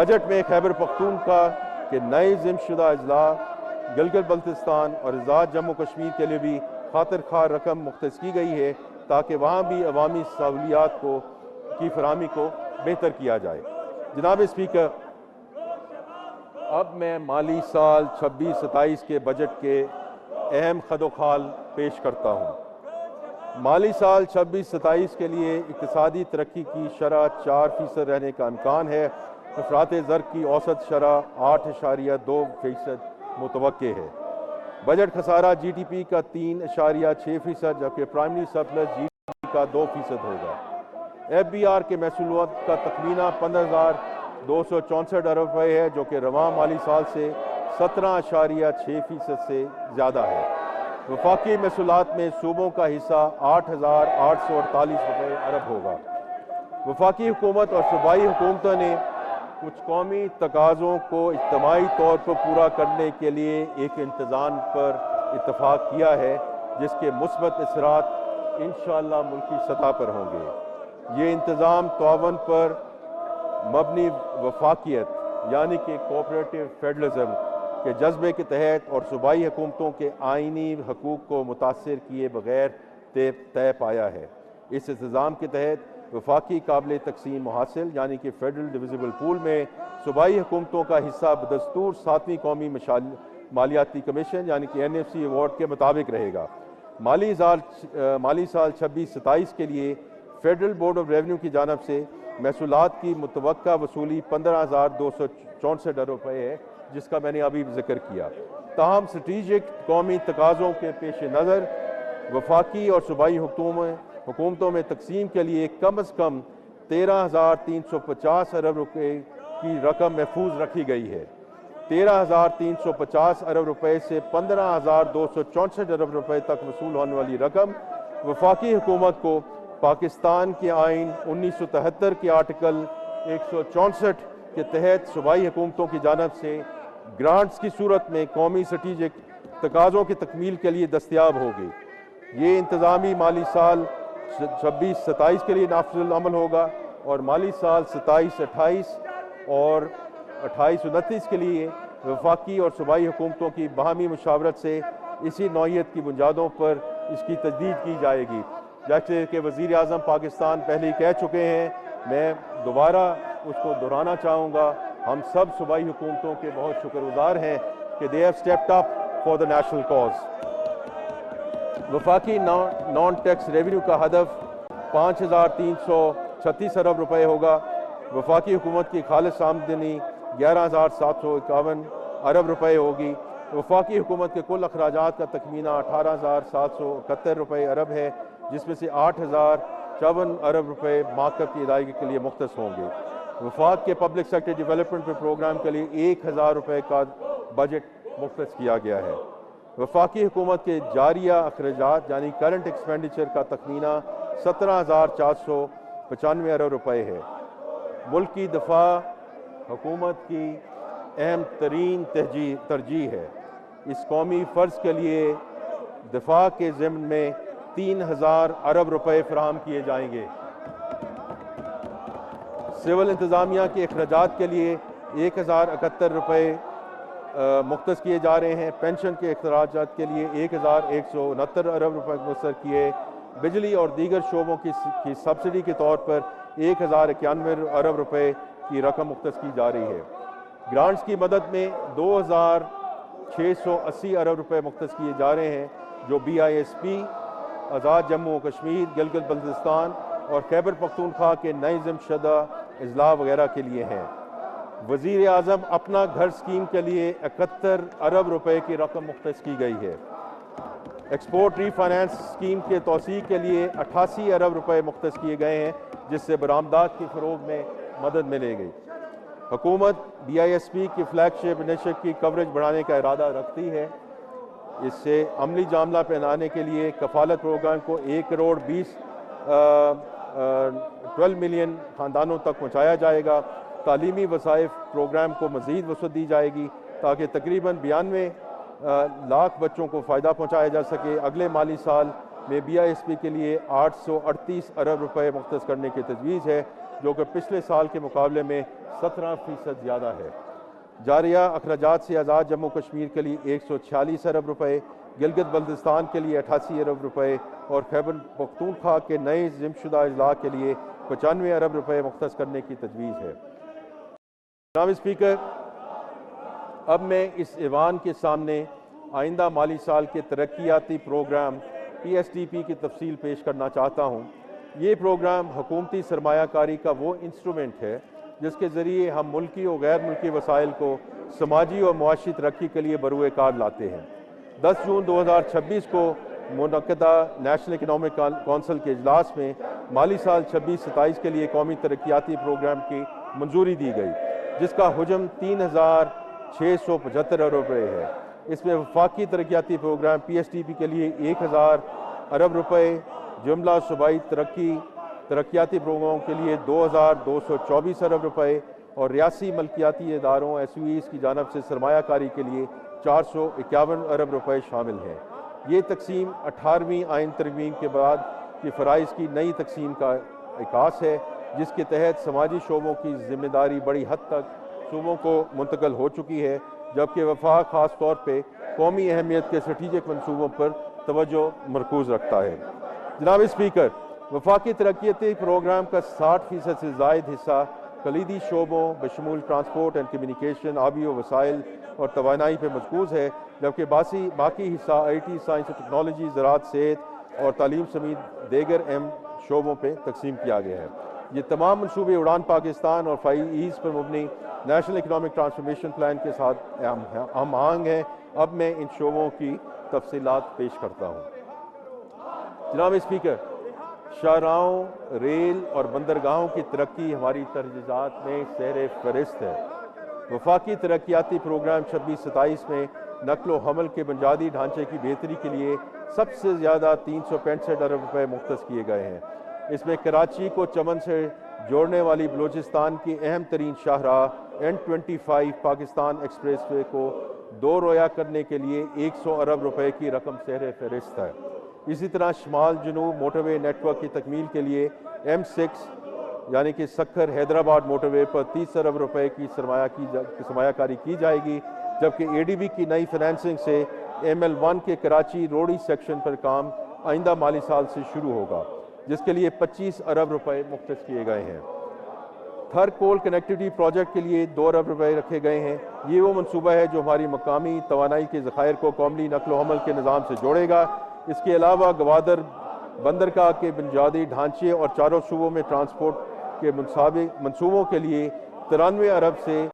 Budget में खैबर पख्तूनख्वा के नए ज़िम्मेशुदा अजला गिलगित बल्तिस्तान और आज़ाद जम्मू कश्मीर के लिए भी खातिर खा रकम मुख्तस की गई है ताकि वहाँ भी अवामी सहूलियात की फराहमी को बेहतर किया जाए। जनाब स्पीकर, अब मैं माली साल 26-27 के बजट के अहम खदोखाल पेश करता हूँ। माली साल 26-27 के लिए इक़्तिसादी तरक्की की शरह 4% रहने का इम्कान है। अफरात ज़र की औसत शरह 8.2% मुतवक्के है। बजट खसारा GDP का 3.6%, जबकि प्राइमरी सरप्लस GDP का 2% होगा। FBR के महसूलात का तखमीना 15,264 अरब रुपये है, जो कि रवां माली साल से 17.6% से ज़्यादा है। वफाकी महसूलात में सूबों का हिस्सा 8,848 अरब होगा। वफाकी हुकूमत और सूबाई हुकूमतों ने कुछ कौमी तकाज़ों को इज्तिमाई तौर पर पूरा करने के लिए एक इंतज़ाम पर इत्तफाक किया है, जिसके मुस्बत असरात इंशाअल्लाह मुल्की सतह पर होंगे। ये इंतज़ाम तआवन पर मबनी वफाकियत यानी कि कोऑपरेटिव फेडरलिज्म के जज्बे के तहत और सूबाई हुकूमतों के आइनी हकूक़ को मुतासर किए बगैर तय पाया है। इस इंतज़ाम के तहत वफाकी काबिल तकसीम मुहासिल यानी कि फेडरल डिविजिबल पूल में सूबाई हुकूमतों का हिस्सा बदस्तूर 7वीं कौमी मालियाती कमीशन यानी कि NFC अवार्ड के मुताबिक रहेगा। माली साल 26-27 के लिए फेडरल बोर्ड ऑफ रेवेन्यू की जानब से महसूलात की मुतवक्का वसूली 15,264 अरब रुपये है, जिसका मैंने अभी जिक्र किया। ताहम स्ट्रेटेजिक कौमी तकाज़ों के पेश नज़र वफाकी और सूबाई हुकूमतों में तकसीम के लिए कम अज़ कम 13,350 अरब रुपये की रकम महफूज रखी गई है। 13,350 अरब रुपये से 15,264 अरब रुपये तक वसूल होने वाली रकम वफाकी हुकूमत को पाकिस्तान के आइन 1973 के आर्टिकल 164 के तहत सूबाई हुकूमतों की जानब से ग्रांट्स की सूरत में कौमी स्ट्रेटेजिक तकाज़ों की तकमील के लिए दस्तियाब होगी। ये इंतज़ामी माली साल 26-27 के लिए नाफिज़ुल अमल होगा और माली साल 27-28 और 28-29 के लिए वफाकी और सूबाई हुकूमतों की बाहमी मुशावरत से इसी नौइयत की बुनियादों पर इसकी तजदीद की जाएगी। जैसे कि वज़ीर आज़म पाकिस्तान पहले ही कह चुके हैं, मैं दोबारा उसको दोहराना चाहूँगा। हम सब सूबाई हुकूमतों के बहुत शुक्रगुजार हैं कि they have stepped up for the national cause. वफाकी नॉन टैक्स रेवेन्यू का हदफ 5,336 अरब रुपये होगा। वफाकी हुकूमत की खालिस आमदनी 11,751 अरब रुपये होगी। वफाकी हुकूमत के कुल अखराजात का तखमीना 18,771 रुपये अरब है, जिसमें से 8,054 अरब रुपये मार्कअप की अदायगी के लिए मुख्तस होंगे। वफाक के पब्लिक सेक्टर डेवलपमेंट प्रोग्राम के लिए 1,000 रुपये का बजट मुख्तस किया गया है। वफाकी हुकूमत के जारिया अखराजात यानी करंट एक्सपेंडिचर का तखमीना 17,495 अरब रुपये है। मुल्क की दफा हुकूमत की अहम तरीन तरजीह है। इस कौमी फ़र्ज के लिए दफा के ज़िम्न में 3,000 अरब रुपये फराहम किए जाएंगे। सिविल इंतज़ामिया के अखराजात के लिए 1,071 रुपये मुख्तस किए जा रहे हैं। पेंशन के अखराजात के लिए 1,169 अरब रुपये मुख्तर किए। बिजली और दीगर शोबों की सब्सिडी के तौर पर 1,091 अरब रुपये की रकम मुख्तस की जा रही है। ग्रांट्स की मदद में 2,680 अरब रुपये मुख्तस किए जा रहे हैं, जो BISP, आज़ाद जम्मू कश्मीर, गिलगित बल्तिस्तान और खैबर पख्तूनख्वा के नए ज़िम्मेशुदा अजला वगैरह के लिए हैं। वज़ीर आज़म अपना घर स्कीम के लिए 71 अरब रुपये की रकम मुख्तस की गई है। एक्सपोर्ट रीफाइनेंस स्कीम के तोसी के लिए 88 अरब रुपये मुख्तस किए गए हैं, जिससे बरामदात के फ़रोग में मदद मिलेगी। हुकूमत BISP की फ्लैगशिप इनिशिएटिव की कवरेज बढ़ाने का इरादा रखती है। इससे अमली जामला पहनाने के लिए कफालत प्रोग्राम को 1,12 मिलियन ख़ानदानों तक पहुँचाया जाएगा। तालीमी वसाइफ प्रोग्राम को मज़ीद वसअत दी जाएगी ताकि तकरीबन 92 लाख बच्चों को फ़ायदा पहुँचाया जा सके। अगले माली साल में BISP के लिए 838 अरब रुपये मुख्तस करने की तजवीज़ है। जो कि पिछले साल के मुकाबले में 17% ज़्यादा है। जारिया अखराजात से आज़ाद जम्मू कश्मीर के लिए 146 अरब रुपए, गिलगित बल्तिस्तान के लिए 88 अरब रुपए और खैबर पख्तूनख्वा के नए जिम्मेशुदा अजला के लिए 95 अरब रुपए मुख्तस करने की तजवीज़ है। जनाब स्पीकर, अब मैं इस ऐवान के सामने आइंदा माली साल के तरक्याती प्रोग्राम PSDP की तफसील पेश करना चाहता हूँ। ये प्रोग्राम हुकूमती सरमायाकारी का वो इंस्ट्रूमेंट है जिसके ज़रिए हम मुल्की और गैर मुल्की वसाइल को समाजी और मुआशी तरक्की के लिए बरूए कार लाते हैं। 10 जून 2026 को मुनक्किदा नेशनल इकनॉमिक कौंसिल के इजलास में माली साल 26-27 के लिए कौमी तरक्याती प्रोग्राम की मंजूरी दी गई, जिसका हुजम 3,675 अरब रुपये है। इसमें वफाकी तरक्याती प्रोग्राम PSDP के लिए 1,000 अरब रुपये, जुमला सूबाई तरक्याती प्रोग्रामों के लिए 2,224 अरब रुपये और रियासी मल्कियाती इदारों SUEs की जानब से सरमायाकारी के लिए 451 अरब रुपये शामिल हैं। ये तकसीम 18वीं आइन तरमीम के बाद की फ़राइज़ की नई तकसीम का इकास है, जिसके तहत समाजी शोबों की जिम्मेदारी बड़ी हद तक सूबों को मुंतकिल हो चुकी है, जबकि वफाक ख़ास तौर पर कौमी अहमियत के स्ट्रेटिजिक मनसूबों पर तवज्जो मरकूज़ रखता है। जनाब स्पीकर, वफाकी तरक्याती प्रोग्राम का 60% से ज़ायद हिस्सा कलीदी शोबों बशमूल ट्रांसपोर्ट एंड कम्युनिकेशन, आबी व वसाइल और तवानाई पर मरकूज़ है, जबकि बाकी हिस्सा IT, साइंस और टेक्नोलॉजी, ज़राअत, सेहत और तालीम समेत दीगर अहम शोबों पर तकसीम किया गया है। ये तमाम मनसूबे उड़ान पाकिस्तान और 5 ईज़ पर मुबनी नेशनल इकनॉमिक ट्रांसफॉर्मेशन प्लान के साथ हम आहंग हैं। अब मैं इन शोबों की तफसीलात पेश करता हूँ। जनाब स्पीकर, शाहराहों, रेल और बंदरगाहों की तरक्की हमारी तरजीहात में सहरे फहरिस्त है। वफाकी तरक्याती प्रोग्राम 26-27 में नकलो हमल के बुनियादी ढांचे की बेहतरी के लिए सबसे ज़्यादा 365 अरब रुपये मुख्तस किए गए हैं। इसमें कराची को चमन से जोड़ने वाली बलूचिस्तान की अहम तरीन शाहराह N25 पाकिस्तान एक्सप्रेस वे को 2 रोया करने के लिए 100 अरब रुपये की रकम सहरे फहरिस्त है। इसी तरह शमाल जनूब मोटरवे नेटवर्क की तकमील के लिए M6 यानी कि सक्खर हैदराबाद मोटरवे पर 30 अरब रुपये की सरमायाकारी की जाएगी, जबकि ADB की नई फाइनेंसिंग से ML1 के कराची रोड़ी सेक्शन पर काम आइंदा माली साल से शुरू होगा, जिसके लिए 25 अरब रुपये मुख्तस किए गए हैं। थर कोल कनेक्टिविटी प्रोजेक्ट के लिए 2 अरब रुपये रखे गए हैं। ये वो मनसूबा है जो हमारी मकामी तवानाई के ज़खायर को कौमी नकलो हमल के निज़ाम से जोड़ेगा। इसके अलावा गवादर बंदरगाह के बुनियादी ढांचे और चारों सूबों में ट्रांसपोर्ट के मनसूबों के लिए 93 अरब से